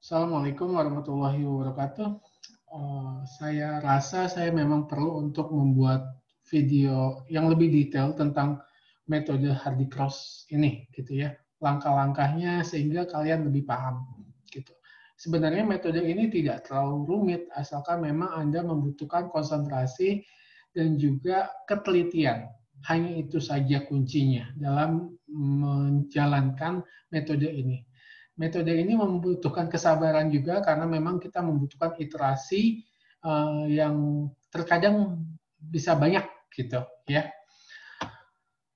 Assalamualaikum warahmatullahi wabarakatuh. Saya rasa saya memang perlu untuk membuat video yang lebih detail tentang metode Hardy Cross ini, gitu ya. Langkah-langkahnya sehingga kalian lebih paham, gitu. Sebenarnya metode ini tidak terlalu rumit, asalkan memang Anda membutuhkan konsentrasi dan juga ketelitian. Hanya itu saja kuncinya dalam menjalankan metode ini. Metode ini membutuhkan kesabaran juga karena memang kita membutuhkan iterasi yang terkadang bisa banyak gitu ya.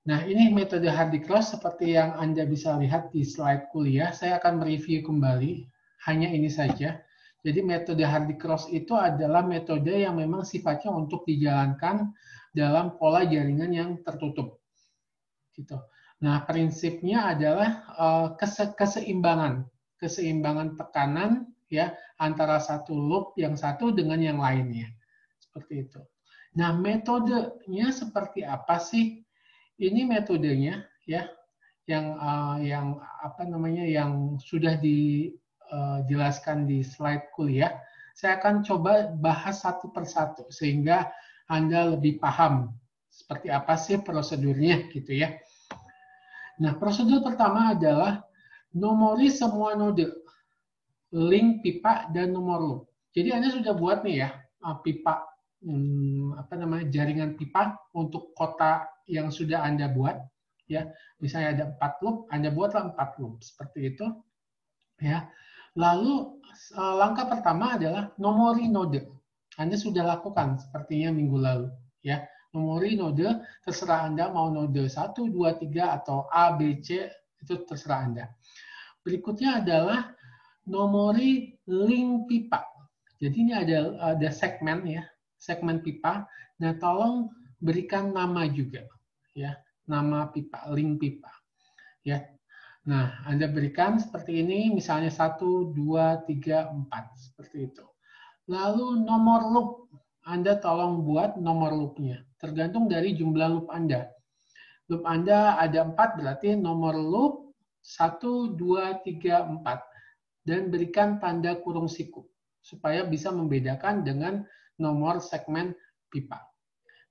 Nah, ini metode Hardy Cross seperti yang Anda bisa lihat di slide kuliah. Saya akan mereview kembali, hanya ini saja. Jadi metode Hardy Cross itu adalah metode yang memang sifatnya untuk dijalankan dalam pola jaringan yang tertutup. Gitu. Nah, prinsipnya adalah keseimbangan tekanan ya antara satu loop yang satu dengan yang lainnya. Seperti itu. Nah, metodenya seperti apa sih? Ini metodenya ya yang apa namanya yang sudah dijelaskan di slide kuliah. Saya akan coba bahas satu persatu sehingga Anda lebih paham seperti apa sih prosedurnya gitu ya. Nah, prosedur pertama adalah nomori semua node, link pipa dan nomor loop. Jadi Anda sudah buat nih ya pipa apa namanya jaringan pipa untuk kota yang sudah Anda buat ya. Misalnya ada 4 loop, Anda buatlah 4 loop seperti itu ya. Lalu langkah pertama adalah nomori node. Anda sudah lakukan sepertinya minggu lalu ya. Nomori node terserah Anda mau node 1, 2, 3 atau A, B, C itu terserah Anda. Berikutnya adalah nomori link pipa. Jadi ini ada segmen ya, segmen pipa. Nah, tolong berikan nama juga ya, nama pipa, link pipa. Ya. Nah, Anda berikan seperti ini, misalnya 1, 2, 3, 4, seperti itu. Lalu nomor loop, Anda tolong buat nomor loopnya, tergantung dari jumlah loop Anda. Loop Anda ada 4, berarti nomor loop 1, 2, 3, 4. Dan berikan tanda kurung siku, supaya bisa membedakan dengan nomor segmen pipa.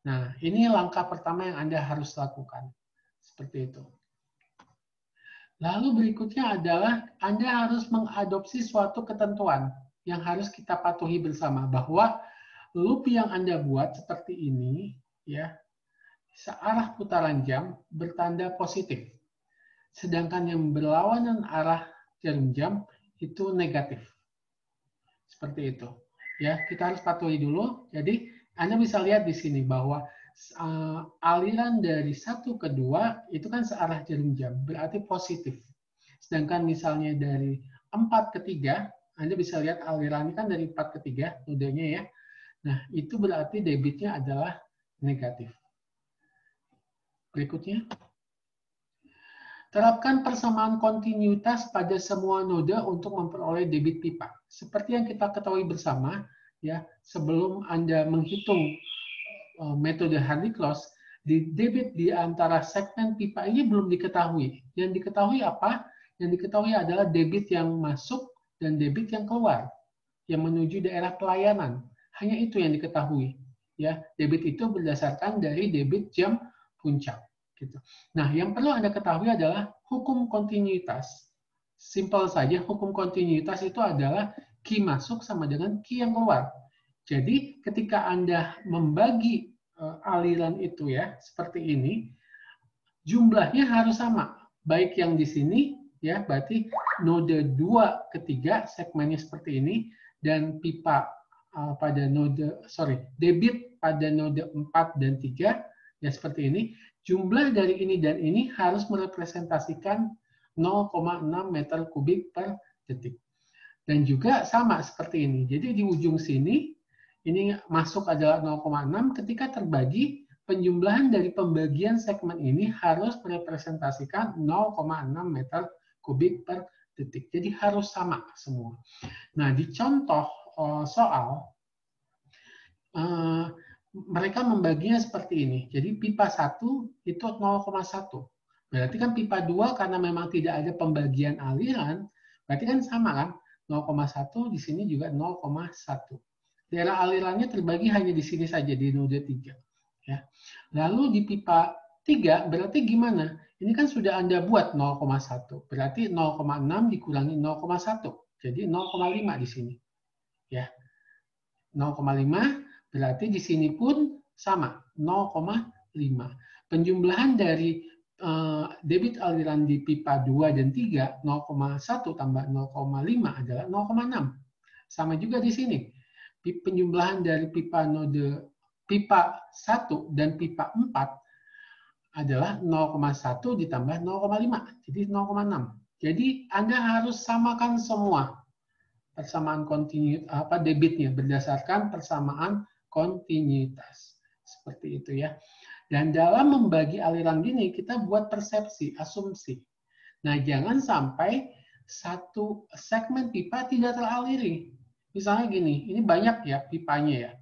Nah, ini langkah pertama yang Anda harus lakukan. Seperti itu. Lalu berikutnya adalah Anda harus mengadopsi suatu ketentuan yang harus kita patuhi bersama, bahwa loop yang Anda buat seperti ini, ya, searah putaran jam bertanda positif. Sedangkan yang berlawanan arah jarum jam itu negatif. Seperti itu. Ya, kita harus patuhi dulu. Jadi, Anda bisa lihat di sini bahwa aliran dari 1 ke 2 itu kan searah jarum jam, berarti positif. Sedangkan misalnya dari 4 ke 3, Anda bisa lihat alirannya kan dari 4 ke 3, nodenya ya. Nah, itu berarti debitnya adalah negatif. Berikutnya. Terapkan persamaan kontinuitas pada semua node untuk memperoleh debit pipa. Seperti yang kita ketahui bersama, ya, sebelum Anda menghitung metode Hardy Cross, debit di antara segmen pipa ini belum diketahui. Yang diketahui apa? Yang diketahui adalah debit yang masuk dan debit yang keluar, yang menuju daerah pelayanan. Hanya itu yang diketahui. Ya, debit itu berdasarkan dari debit jam puncak. Gitu. Nah, yang perlu Anda ketahui adalah hukum kontinuitas. Simpel saja, hukum kontinuitas itu adalah Q masuk sama dengan Q yang keluar. Jadi, ketika Anda membagi aliran itu ya, seperti ini, jumlahnya harus sama. Baik yang di sini, ya, berarti node 2 ke 3, segmennya seperti ini, dan pipa pada node, debit pada node 4 dan 3, ya seperti ini. Jumlah dari ini dan ini harus merepresentasikan 0,6 meter kubik per detik. Dan juga sama seperti ini. Jadi di ujung sini, ini masuk adalah 0,6. Ketika terbagi, penjumlahan dari pembagian segmen ini harus merepresentasikan 0,6 meter kubik per detik. Jadi harus sama semua. Nah, di contoh soal, mereka membaginya seperti ini. Jadi pipa 1 itu 0,1. Berarti kan pipa 2 karena memang tidak ada pembagian aliran, berarti kan sama kan? 0,1, di sini juga 0,1. Daerah alirannya terbagi hanya di sini saja, di node 3. Ya. Lalu di pipa 3 berarti gimana? Ini kan sudah Anda buat 0,1. Berarti 0,6 dikurangi 0,1. Jadi 0,5 di sini. Ya. 0,5 berarti di sini pun sama, 0,5. Penjumlahan dari debit aliran di pipa 2 dan 3, 0,1 tambah 0,5 adalah 0,6. Sama juga di sini. Penjumlahan dari pipa 1 dan pipa 4 adalah 0,1 ditambah 0,5. Jadi 0,6. Jadi Anda harus samakan semua persamaan debitnya berdasarkan persamaan kontinuitas. Seperti itu ya. Dan dalam membagi aliran gini, kita buat persepsi, asumsi. Nah, jangan sampai satu segmen pipa tidak teraliri. Misalnya gini, ini banyak ya pipanya ya.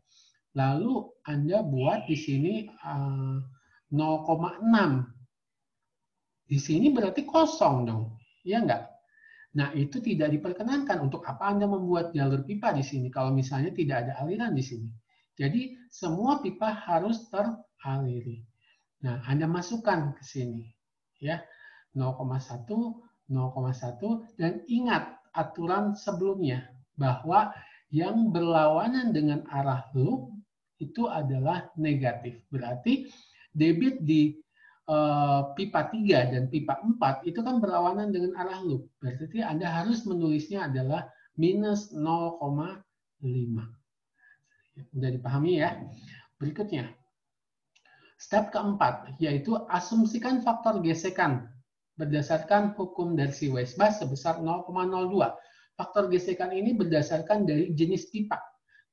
Lalu Anda buat di sini 0,6. Di sini berarti kosong dong. Ya enggak? Nah, itu tidak diperkenankan. Untuk apa Anda membuat jalur pipa di sini kalau misalnya tidak ada aliran di sini? Jadi, semua pipa harus teraliri. Nah, Anda masukkan ke sini. Ya, 0,1, 0,1, dan ingat aturan sebelumnya bahwa yang berlawanan dengan arah loop itu adalah negatif. Berarti debit di pipa 3 dan pipa 4 itu kan berlawanan dengan arah loop. Berarti Anda harus menulisnya adalah minus 0,5. Sudah dipahami ya? Berikutnya. Step keempat, yaitu asumsikan faktor gesekan berdasarkan hukum Darcy Weisbach sebesar 0,02. Faktor gesekan ini berdasarkan dari jenis pipa.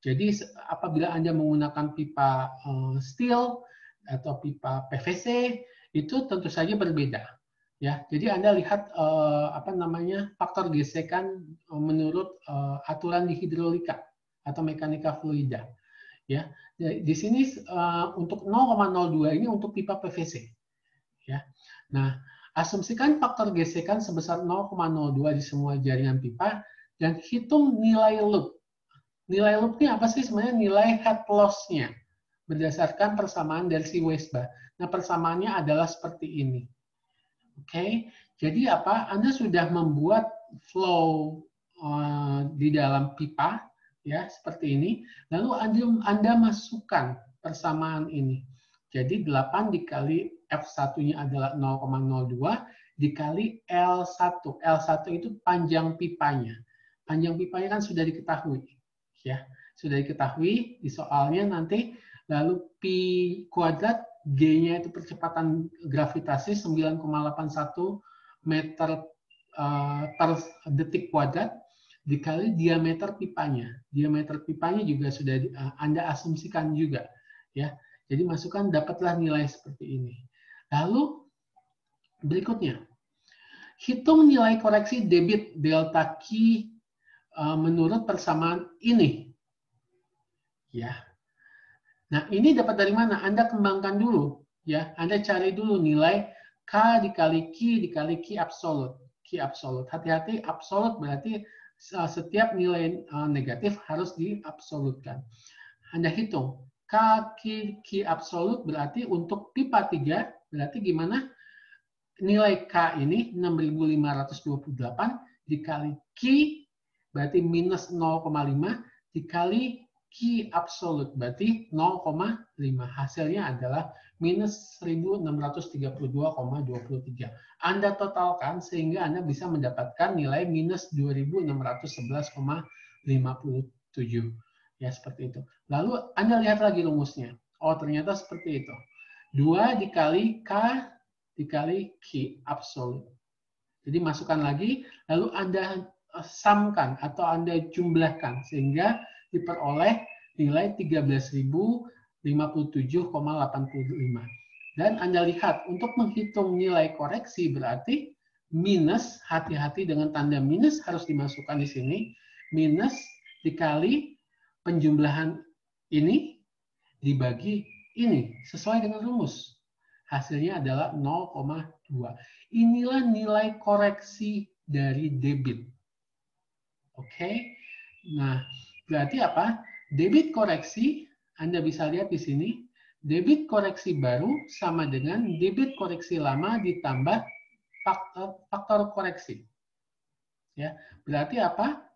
Jadi apabila Anda menggunakan pipa steel atau pipa PVC, itu tentu saja berbeda. Ya, jadi Anda lihat faktor gesekan menurut aturan di hidrolika atau mekanika fluida. Ya, di sini untuk 0,02 ini untuk pipa PVC. Ya, nah asumsikan faktor gesekan sebesar 0,02 di semua jaringan pipa dan hitung nilai loop. Nilai loopnya apa sih sebenarnya? Nilai head loss-nya berdasarkan persamaan Darcy Weisbach. Nah persamaannya adalah seperti ini. Oke, jadi apa? Anda sudah membuat flow di dalam pipa. Ya, seperti ini. Lalu Anda masukkan persamaan ini. Jadi 8 dikali F1-nya adalah 0,02 dikali L1. L1 itu panjang pipanya. Panjang pipanya kan sudah diketahui. Ya, sudah diketahui di soalnya nanti. Lalu pi kuadrat, G-nya itu percepatan gravitasi 9,81 meter per detik kuadrat dikali diameter pipanya. Diameter pipanya juga sudah Anda asumsikan juga, ya. Jadi masukkan dapatlah nilai seperti ini. Lalu berikutnya, hitung nilai koreksi debit delta Q menurut persamaan ini. Ya. Nah, ini dapat dari mana? Anda kembangkan dulu, ya. Anda cari dulu nilai K dikali Q dikali Q absolut. Q absolut. Hati-hati, absolut berarti setiap nilai negatif harus diabsolutkan. Anda hitung. Q absolut berarti untuk pipa 3, berarti gimana? Nilai K ini 6.528 dikali Q, berarti minus 0,5, dikali Q absolut, berarti 0,5. Hasilnya adalah minus 1.632,23. Anda totalkan sehingga Anda bisa mendapatkan nilai minus 2.611,57. Ya, seperti itu. Lalu Anda lihat lagi rumusnya. Oh, ternyata seperti itu. 2 dikali K dikali Q absolut. Jadi masukkan lagi, lalu Anda samkan atau Anda jumlahkan sehingga diperoleh nilai 13.057,85. Dan Anda lihat untuk menghitung nilai koreksi berarti minus, hati-hati dengan tanda minus harus dimasukkan di sini, minus dikali penjumlahan ini dibagi ini sesuai dengan rumus. Hasilnya adalah 0,2. Inilah nilai koreksi dari debit. Oke. Nah, berarti apa? Debit koreksi, Anda bisa lihat di sini, debit koreksi baru sama dengan debit koreksi lama ditambah faktor koreksi. Ya, berarti apa?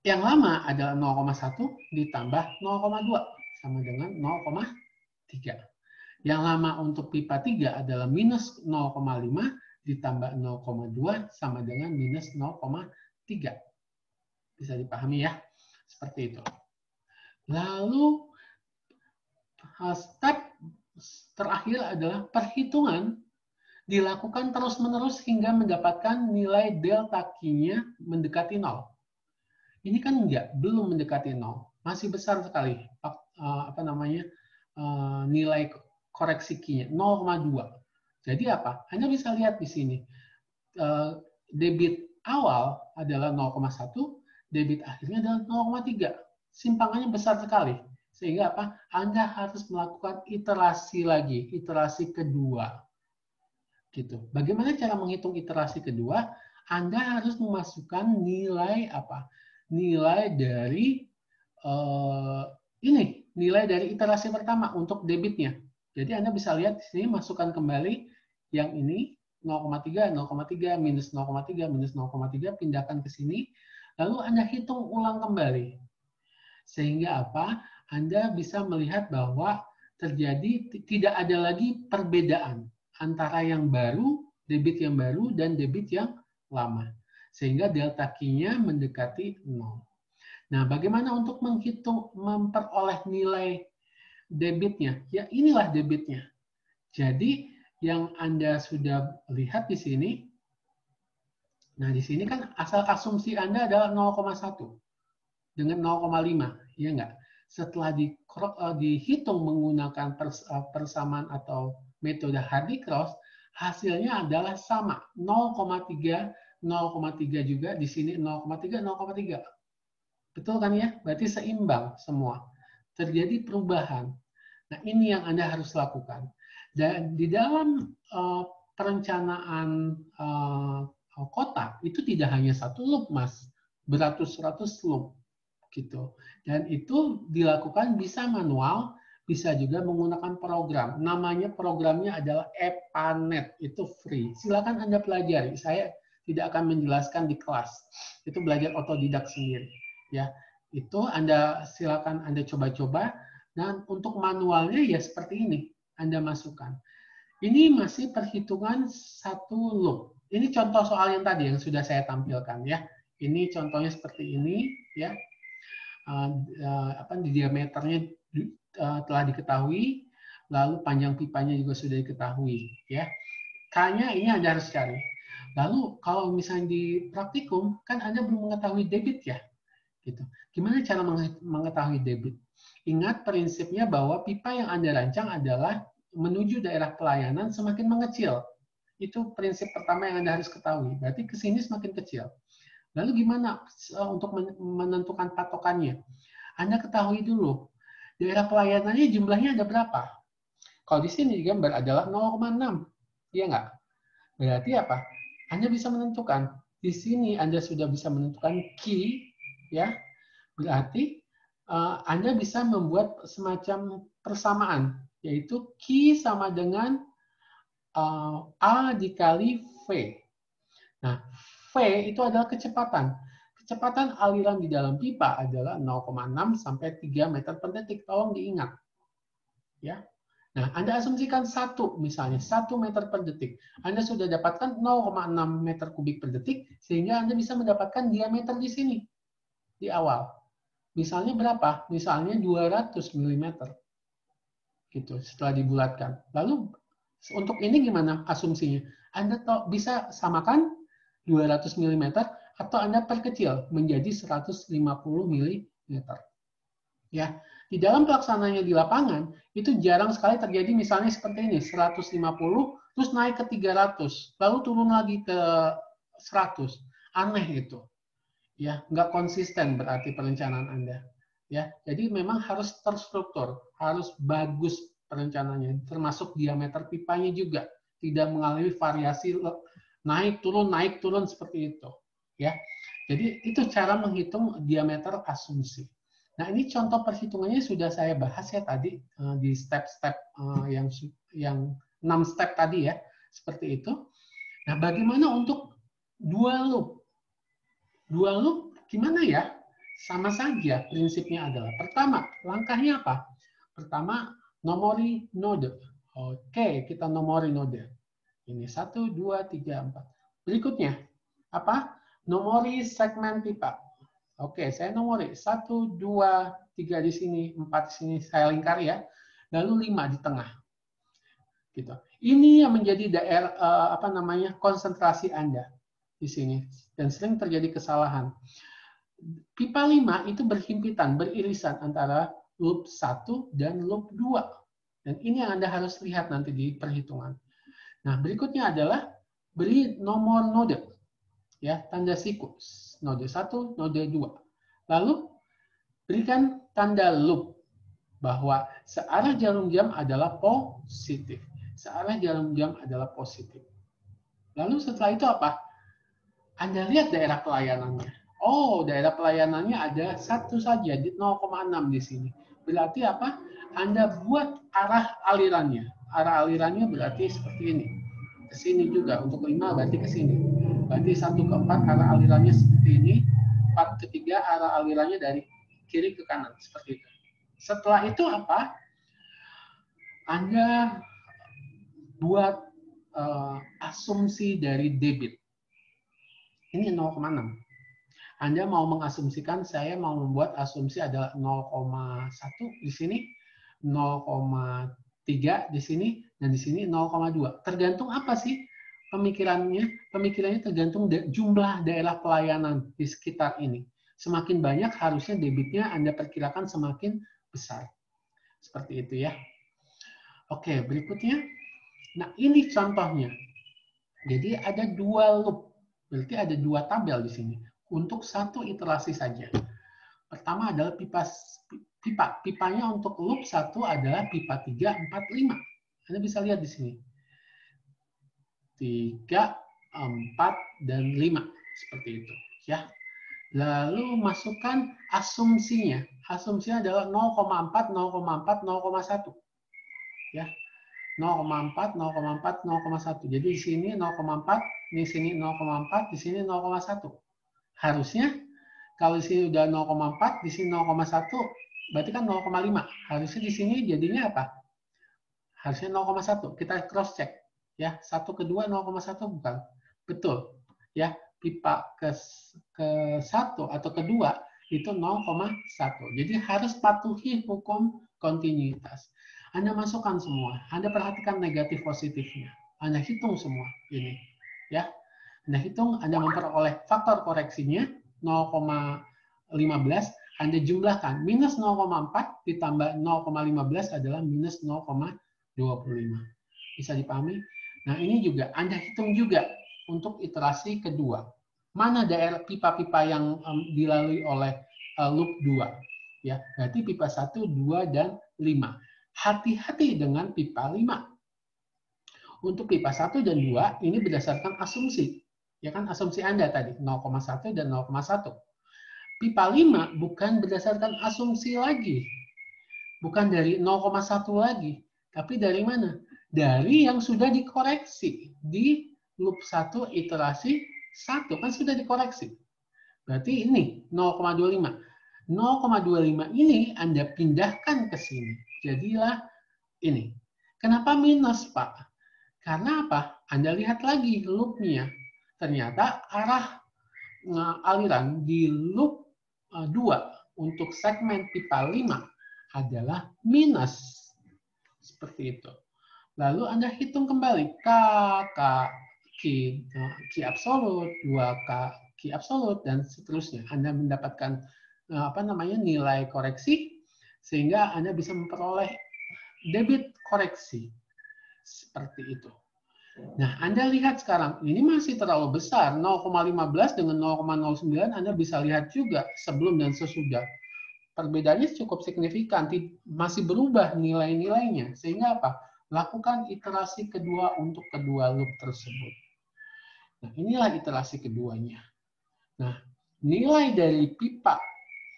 Yang lama adalah 0,1 ditambah 0,2 sama dengan 0,3. Yang lama untuk pipa 3 adalah minus 0,5 ditambah 0,2 sama dengan minus 0,3. Bisa dipahami ya? Seperti itu. Lalu step terakhir adalah perhitungan dilakukan terus-menerus hingga mendapatkan nilai delta Q-nya mendekati 0. Ini kan belum mendekati 0. Masih besar sekali nilai koreksi Q-nya, 0,2. Jadi apa? Anda bisa lihat di sini. Debit awal adalah 0,1, debit akhirnya adalah 0,3. Simpangannya besar sekali. Sehingga apa? Anda harus melakukan iterasi lagi, iterasi kedua. Gitu. Bagaimana cara menghitung iterasi kedua? Anda harus memasukkan nilai apa? Nilai dari nilai dari iterasi pertama untuk debitnya. Jadi Anda bisa lihat di sini, masukkan kembali yang ini 0,3, 0,3, minus 0,3, minus 0,3, pindahkan ke sini, lalu Anda hitung ulang kembali. Sehingga apa? Anda bisa melihat bahwa terjadi tidak ada lagi perbedaan antara yang baru, debit yang baru, dan debit yang lama. Sehingga delta Q-nya mendekati 0. Nah, bagaimana untuk menghitung, memperoleh nilai debitnya? Ya, inilah debitnya. Jadi, yang Anda sudah lihat di sini, nah di sini kan asal asumsi Anda adalah 0,1 dengan 0,5, ya enggak? Setelah dihitung menggunakan persamaan atau metode Hardy-Cross, hasilnya adalah sama, 0,3, 0,3 juga, di sini 0,3, 0,3. Betul kan ya? Berarti seimbang semua. Terjadi perubahan. Nah, ini yang Anda harus lakukan. Dan di dalam perencanaan kota, itu tidak hanya satu loop, Mas. Beratus-ratus loop. Gitu. Dan itu dilakukan bisa manual, bisa juga menggunakan program. Namanya programnya adalah EPANET. Itu free. Silakan Anda pelajari. Saya tidak akan menjelaskan di kelas. Itu belajar otodidak sendiri. Ya, itu Anda silakan Anda coba-coba, dan untuk manualnya ya seperti ini Anda masukkan. Ini masih perhitungan satu loop. Ini contoh soal yang tadi yang sudah saya tampilkan ya. Ini contohnya seperti ini ya. Diameternya telah diketahui, lalu panjang pipanya juga sudah diketahui ya. K-nya ini Anda harus cari. Lalu kalau misalnya di praktikum kan Anda belum mengetahui debit ya. Gitu. Gimana cara mengetahui debit? Ingat prinsipnya bahwa pipa yang Anda rancang adalah menuju daerah pelayanan semakin mengecil. Itu prinsip pertama yang Anda harus ketahui. Berarti ke sini semakin kecil. Lalu gimana untuk menentukan patokannya? Anda ketahui dulu, daerah pelayanannya jumlahnya ada berapa? Kalau di sini digambar adalah 0,6. Iya nggak? Berarti apa? Anda bisa menentukan. Di sini Anda sudah bisa menentukan key, ya, berarti Anda bisa membuat semacam persamaan, yaitu Q sama dengan A dikali V. Nah, V itu adalah kecepatan. Kecepatan aliran di dalam pipa adalah 0,6 sampai 3 meter per detik. Tolong diingat. Ya. Nah, Anda asumsikan 1, misalnya 1 meter per detik. Anda sudah dapatkan 0,6 meter kubik per detik, sehingga Anda bisa mendapatkan diameter di sini, di awal. Misalnya berapa? Misalnya 200 mm. Gitu, setelah dibulatkan. Lalu untuk ini gimana asumsinya? Anda bisa samakan 200 mm atau Anda perkecil menjadi 150 mm. Ya, di dalam pelaksanaannya di lapangan itu jarang sekali terjadi misalnya seperti ini, 150 terus naik ke 300, lalu turun lagi ke 100. Aneh itu. Ya, nggak konsisten berarti perencanaan Anda. Ya, jadi memang harus terstruktur, harus bagus perencanaannya, termasuk diameter pipanya juga, tidak mengalami variasi naik turun seperti itu. Ya, Jadi itu cara menghitung diameter asumsi. Nah, ini contoh perhitungannya sudah saya bahas ya tadi di step-step yang 6 step tadi ya, seperti itu. Nah, bagaimana untuk dual loop? Dual loop gimana ya? Sama saja prinsipnya adalah pertama, langkahnya apa? Pertama, nomori node. Oke, kita nomori node. Ini 1, 2, 3, 4. Berikutnya, apa? Nomori segmen pipa. Oke, saya nomori 1, 2, 3 di sini, 4 di sini, saya lingkari ya. Lalu 5 di tengah. Gitu. Ini yang menjadi daerah konsentrasi Anda di sini, dan sering terjadi kesalahan. Pipa 5 itu berhimpitan, beririsan antara loop 1 dan loop 2. Dan ini yang Anda harus lihat nanti di perhitungan. Nah, berikutnya adalah beri nomor node. Ya, tanda siklus. Node 1, node 2. Lalu berikan tanda loop bahwa searah jarum jam adalah positif. Searah jarum jam adalah positif. Lalu setelah itu apa? Anda lihat daerah pelayanannya. Oh, daerah pelayanannya ada satu saja, di 0,6 di sini. Berarti apa? Anda buat arah alirannya. Arah alirannya berarti seperti ini. Ke sini juga. Untuk 5 berarti ke sini. Berarti 1 ke 4 arah alirannya seperti ini. 4 ke 3 arah alirannya dari kiri ke kanan. Seperti itu. Setelah itu apa? Anda buat asumsi dari debit. Ini 0,6. Anda mau mengasumsikan, saya mau membuat asumsi adalah 0,1 di sini, 0,3 di sini, dan di sini 0,2. Tergantung apa sih pemikirannya? Pemikirannya tergantung jumlah daerah pelayanan di sekitar ini. Semakin banyak harusnya debitnya Anda perkirakan semakin besar. Seperti itu ya. Oke, berikutnya. Nah, ini contohnya. Jadi ada dua loop. Berarti ada dua tabel di sini. Untuk satu iterasi saja. Pertama adalah pipa. Pipanya untuk loop 1 adalah pipa 3, 4, 5. Anda bisa lihat di sini. 3, 4, dan 5. Seperti itu. Ya. Lalu masukkan asumsinya. Asumsinya adalah 0,4, 0,4, 0,1. Ya. 0,4, 0,4, 0,1. Jadi di sini 0,4, di sini 0,4, di sini 0,1. Harusnya kalau di sini udah 0,4, di sini 0,1, berarti kan 0,5. Harusnya di sini jadinya apa? Harusnya 0,1. Kita cross check. Ya, 1 ke 2 0,1 bukan? Betul. Ya, pipa ke 1 atau ke 2 itu 0,1. Jadi harus patuhi hukum kontinuitas. Anda masukkan semua. Anda perhatikan negatif positifnya. Anda hitung semua ini. Ya. Anda hitung, Anda memperoleh faktor koreksinya 0,15, Anda jumlahkan minus 0,4 ditambah 0,15 adalah minus 0,25. Bisa dipahami? Nah, ini juga Anda hitung juga untuk iterasi kedua. Mana daerah pipa-pipa yang dilalui oleh loop 2? Ya, berarti pipa 1, 2, dan 5. Hati-hati dengan pipa 5. Untuk pipa 1 dan 2, ini berdasarkan asumsi. Ya kan, asumsi Anda tadi, 0,1 dan 0,1. Pipa 5 bukan berdasarkan asumsi lagi. Bukan dari 0,1 lagi. Tapi dari mana? Dari yang sudah dikoreksi. Di loop 1 iterasi 1, kan sudah dikoreksi. Berarti ini 0,25. 0,25 ini Anda pindahkan ke sini. Jadilah ini. Kenapa minus, Pak? Karena apa? Anda lihat lagi loop-nya. Ternyata arah aliran di loop 2 untuk segmen pipa 5 adalah minus. Seperti itu. Lalu Anda hitung kembali K absolut, 2K Q absolut, dan seterusnya. Anda mendapatkan nilai koreksi sehingga Anda bisa memperoleh debit koreksi. Seperti itu. Nah, Anda lihat sekarang, ini masih terlalu besar, 0,15 dengan 0,09, Anda bisa lihat juga sebelum dan sesudah. Perbedaannya cukup signifikan, masih berubah nilai-nilainya. Sehingga apa? Lakukan iterasi kedua untuk kedua loop tersebut. Nah, inilah iterasi keduanya. Nah, nilai dari pipa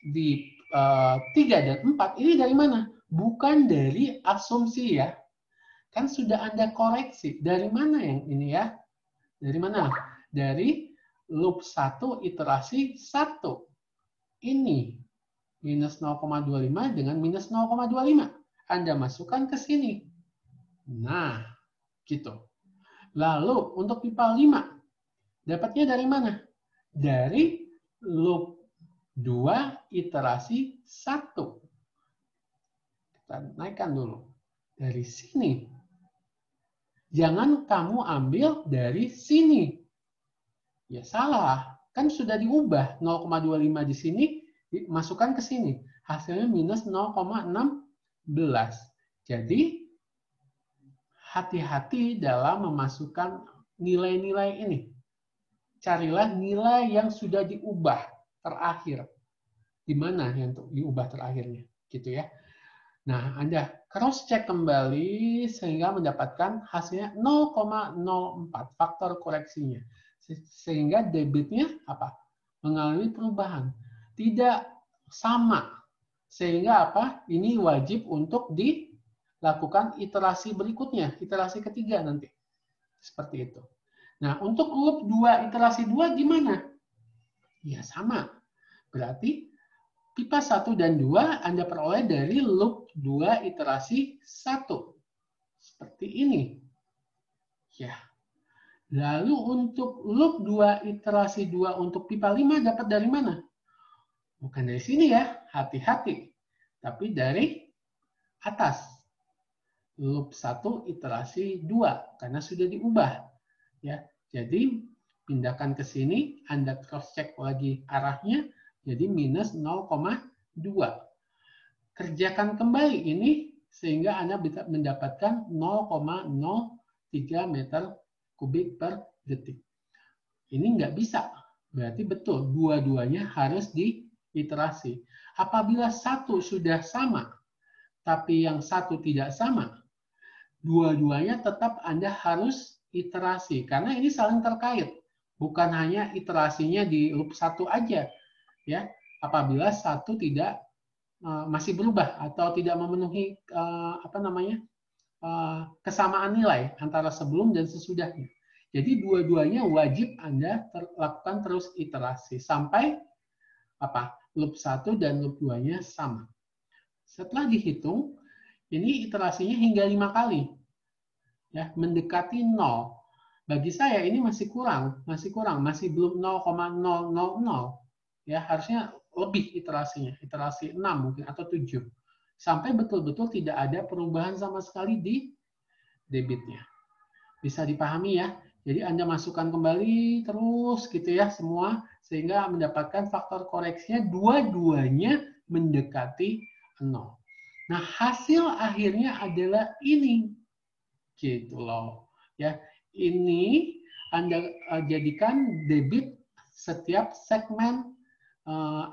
di 3 dan 4 ini dari mana? Bukan dari asumsi ya. Kan sudah Anda koreksi. Dari mana yang ini ya? Dari mana? Dari loop 1 iterasi 1. Ini minus 0,25 dengan minus 0,25. Anda masukkan ke sini. Nah, gitu. Lalu untuk pipa 5, dapatnya dari mana? Dari loop 2 iterasi 1. Kita naikkan dulu. Dari sini. Jangan kamu ambil dari sini. Ya salah. Kan sudah diubah. 0,25 di sini, masukkan ke sini. Hasilnya minus 0,16. Jadi, hati-hati dalam memasukkan nilai-nilai ini. Carilah nilai yang sudah diubah terakhir. Di mana yang diubah terakhirnya? Gitu ya. Nah, Anda cross-check kembali sehingga mendapatkan hasilnya 0,04 faktor koreksinya. Sehingga debitnya apa? Mengalami perubahan. Tidak sama. Sehingga apa? Ini wajib untuk dilakukan iterasi berikutnya, iterasi ketiga nanti. Seperti itu. Nah, untuk loop 2, iterasi 2 gimana? Ya, sama. Berarti pipa 1 dan 2 Anda peroleh dari loop 2 iterasi 1. Seperti ini. Ya. Lalu untuk loop 2 iterasi 2 untuk pipa 5 dapat dari mana? Bukan dari sini ya, hati-hati. Tapi dari atas. Loop 1 iterasi 2 karena sudah diubah. Ya. Jadi pindahkan ke sini, Anda cross-check lagi arahnya, jadi minus 0,2. Kerjakan kembali ini sehingga Anda bisa mendapatkan 0,03 meter kubik per detik. Ini nggak bisa. Berarti betul, dua-duanya harus diiterasi. Apabila satu sudah sama, tapi yang satu tidak sama, dua-duanya tetap Anda harus iterasi. Karena ini saling terkait. Bukan hanya iterasinya di loop 1 aja. Ya, apabila satu tidak masih berubah atau tidak memenuhi kesamaan nilai antara sebelum dan sesudahnya. Jadi dua-duanya wajib Anda lakukan terus iterasi sampai loop 1 dan loop 2-nya sama. Setelah dihitung, ini iterasinya hingga 5 kali. Ya, mendekati 0. Bagi saya ini masih kurang, masih belum 0,000. Ya, harusnya lebih iterasinya, iterasi 6 mungkin atau 7. Sampai betul-betul tidak ada perubahan sama sekali di debitnya. Bisa dipahami ya? Jadi Anda masukkan kembali terus gitu ya semua sehingga mendapatkan faktor koreksinya dua-duanya mendekati 0. Nah, hasil akhirnya adalah ini. Gitu loh. Ya, ini Anda jadikan debit setiap segmen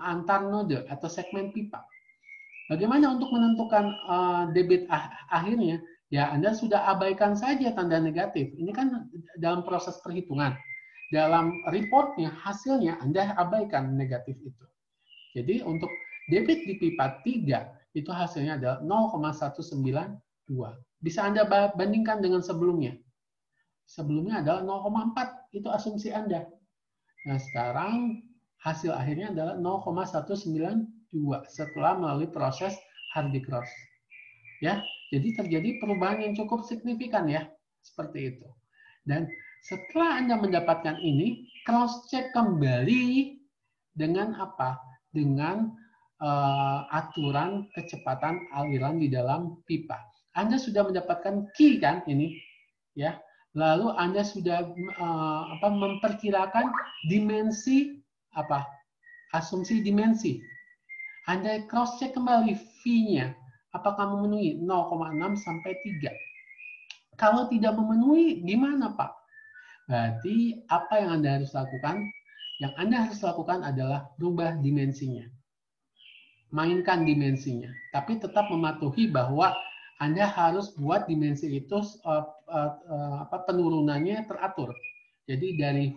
antar node atau segmen pipa. Bagaimana untuk menentukan debit akhirnya? Ya, Anda sudah abaikan saja tanda negatif. Ini kan dalam proses perhitungan. Dalam reportnya, hasilnya Anda abaikan negatif itu. Jadi untuk debit di pipa 3, itu hasilnya adalah 0,192. Bisa Anda bandingkan dengan sebelumnya. Sebelumnya adalah 0,4, itu asumsi Anda. Nah, sekarang hasil akhirnya adalah 0,192 setelah melalui proses Hardy Cross. Ya, jadi terjadi perubahan yang cukup signifikan ya, seperti itu. Dan setelah Anda mendapatkan ini, cross-check kembali dengan apa? Dengan aturan kecepatan aliran di dalam pipa. Anda sudah mendapatkan key kan ini, ya. Lalu Anda sudah memperkirakan dimensi asumsi dimensi. Anda cross-check kembali V-nya. Apakah memenuhi 0,6 sampai 3? Kalau tidak memenuhi, gimana Pak? Berarti apa yang Anda harus lakukan? Yang Anda harus lakukan adalah rubah dimensinya. Mainkan dimensinya. Tapi tetap mematuhi bahwa Anda harus buat dimensi itu penurunannya teratur. Jadi dari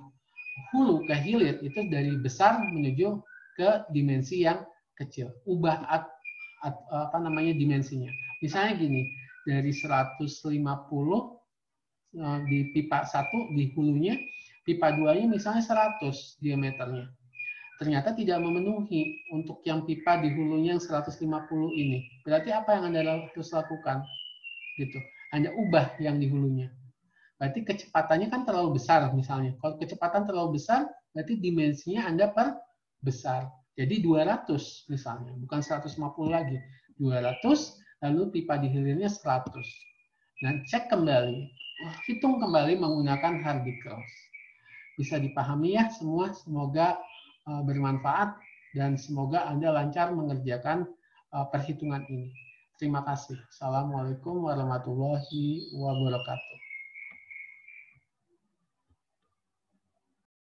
hulu ke hilir itu dari besar menuju ke dimensi yang kecil. Ubah apa namanya dimensinya. Misalnya gini, dari 150 di pipa 1 di hulunya, pipa 2-nya misalnya 100 diameternya. Ternyata tidak memenuhi untuk yang pipa di hulunya yang 150 ini. Berarti apa yang Anda harus lakukan? Gitu. Anda ubah yang di hulunya. Berarti kecepatannya kan terlalu besar misalnya. Kalau kecepatan terlalu besar, berarti dimensinya Anda perbesar. Jadi 200 misalnya, bukan 150 lagi. 200, lalu pipa di hilirnya 100. Nah, cek kembali. Hitung kembali menggunakan Hardy Cross. Bisa dipahami ya semua, semoga bermanfaat dan semoga Anda lancar mengerjakan perhitungan ini. Terima kasih. Assalamualaikum warahmatullahi wabarakatuh.